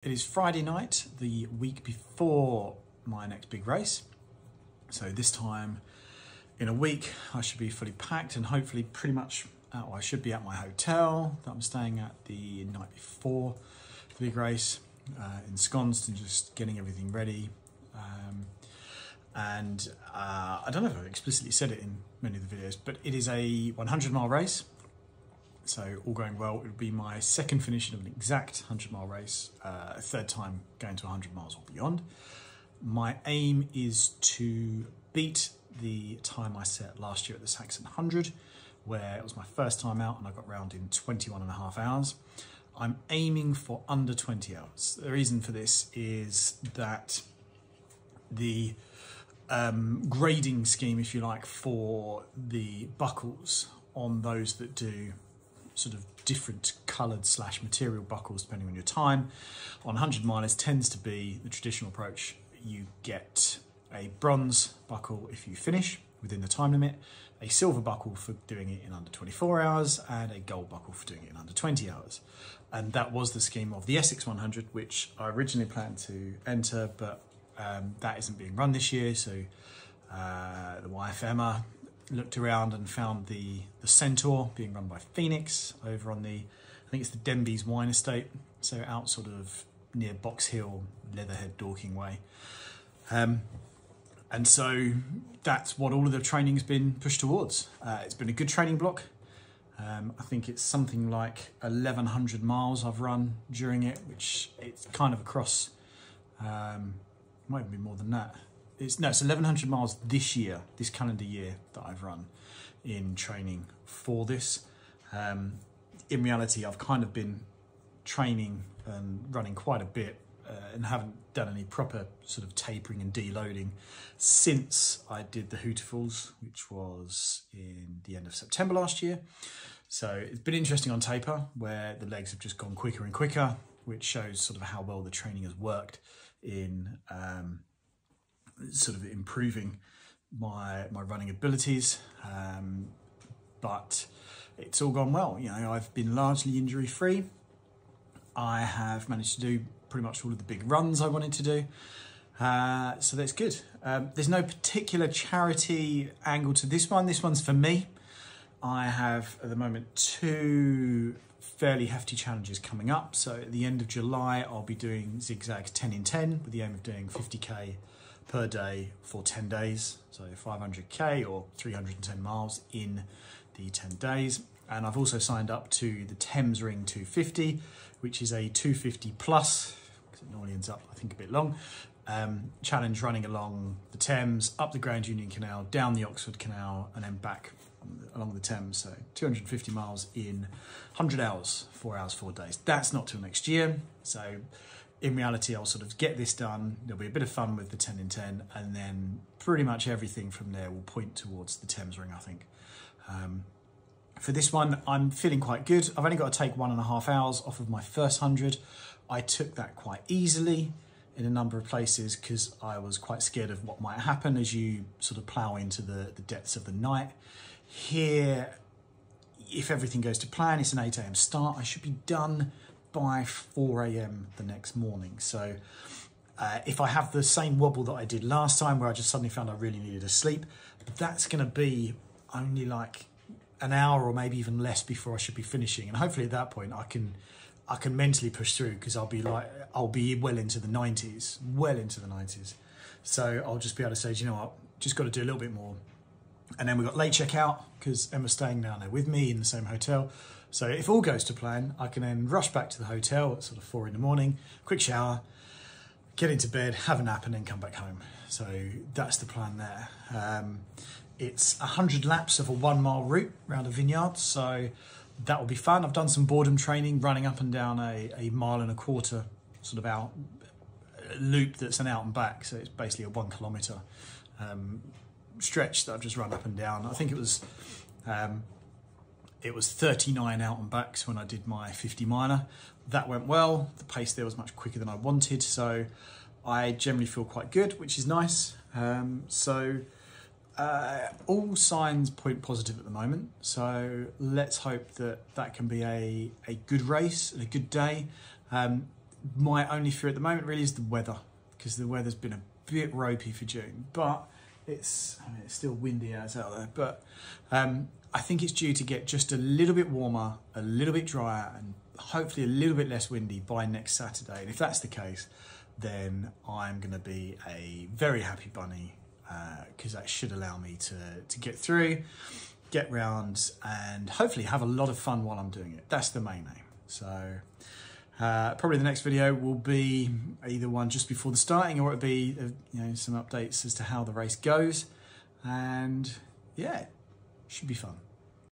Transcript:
It is Friday night, the week before my next big race. So this time in a week, I should be fully packed and hopefully pretty much, I should be at my hotel that I'm staying at the night before the big race, ensconced and just getting everything ready. I don't know if I've explicitly said it in many of the videos, but it is a 100-mile race. So all going well, it would be my second finishing of an exact 100-mile race, a third time going to 100 miles or beyond. My aim is to beat the time I set last year at the Saxon 100, where it was my first time out and I got round in 21.5 hours. I'm aiming for under 20 hours. The reason for this is that the grading scheme, if you like, for the buckles on those that do sort of different coloured / material buckles depending on your time. On 100 milers tends to be the traditional approach. You get a bronze buckle if you finish within the time limit, a silver buckle for doing it in under 24 hours, and a gold buckle for doing it in under 20 hours. And that was the scheme of the Essex 100, which I originally planned to enter, but that isn't being run this year. So the wife Emma looked around and found the Centaur being run by Phoenix over on I think it's the Denby's wine estate, so out sort of near Box Hill, Leatherhead, Dorking way. And so that's what all of the training's been pushed towards. It's been a good training block. I think it's something like 1,100 miles I've run during it, which it's kind of across, might even be more than that. It's 1,100 miles this year, this calendar year, that I've run in training for this. In reality, I've kind of been training and running quite a bit and haven't done any proper sort of tapering and deloading since I did the Hooterfalls, which was in the end of September last year. So it's been interesting on taper, where the legs have just gone quicker and quicker, which shows sort of how well the training has worked in sort of improving my running abilities, but it's all gone well. You know, I've been largely injury free. I have managed to do pretty much all of the big runs I wanted to do, so that's good. There's no particular charity angle to this one. This one's for me. I have at the moment 2 fairly hefty challenges coming up. So at the end of July, I'll be doing zigzag 10 in 10 with the aim of doing 50k per day for 10 days. So 500k or 310 miles in the 10 days. And I've also signed up to the Thames Ring 250, which is a 250 plus, because it normally ends up, I think, a bit long, challenge running along the Thames, up the Grand Union Canal, down the Oxford Canal, and then back along the Thames. So 250 miles in 100 hours, 4 hours, 4 days. That's not till next year. So in reality, I'll sort of get this done. There'll be a bit of fun with the 10 in 10, and then pretty much everything from there will point towards the Thames Ring, I think. For this one, I'm feeling quite good. I've only got to take 1.5 hours off of my first 100. I took that quite easily in a number of places because I was quite scared of what might happen as you sort of plough into the depths of the night. Here, if everything goes to plan, it's an 8 AM start. I should be done by 4 AM the next morning. So if I have the same wobble that I did last time, where I just suddenly found I really needed to sleep, that's going to be only like an hour or maybe even less before I should be finishing. And hopefully at that point I can mentally push through, because I'll be well into the 90s. So I'll just be able to say, you know what, just got to do a little bit more. And then we've got late checkout because Emma's staying down there with me in the same hotel. So if all goes to plan, I can then rush back to the hotel at sort of 4 in the morning, quick shower, get into bed, have a nap, and then come back home. So that's the plan there. It's 100 laps of a 1 mile route around a vineyard. So that will be fun. I've done some boredom training, running up and down a 1.25 mile sort of out loop that's an out and back. So it's basically a 1 kilometre stretch that I've just run up and down. I think it was 39 out and backs when I did my 50 miler. That went well. The pace there was much quicker than I wanted. So I generally feel quite good, which is nice. All signs point positive at the moment. So let's hope that that can be a good race and a good day. My only fear at the moment really is the weather, because the weather's been a bit ropey for June, but it's still windy out there. But I think it's due to get just a little bit warmer, a little bit drier, and hopefully a little bit less windy by next Saturday. And if that's the case, then I'm going to be a very happy bunny, because that should allow me to get through, get round, and hopefully have a lot of fun while I'm doing it. That's the main aim. So probably the next video will be either one just before the starting, or it'll be some updates as to how the race goes. And yeah, should be fun.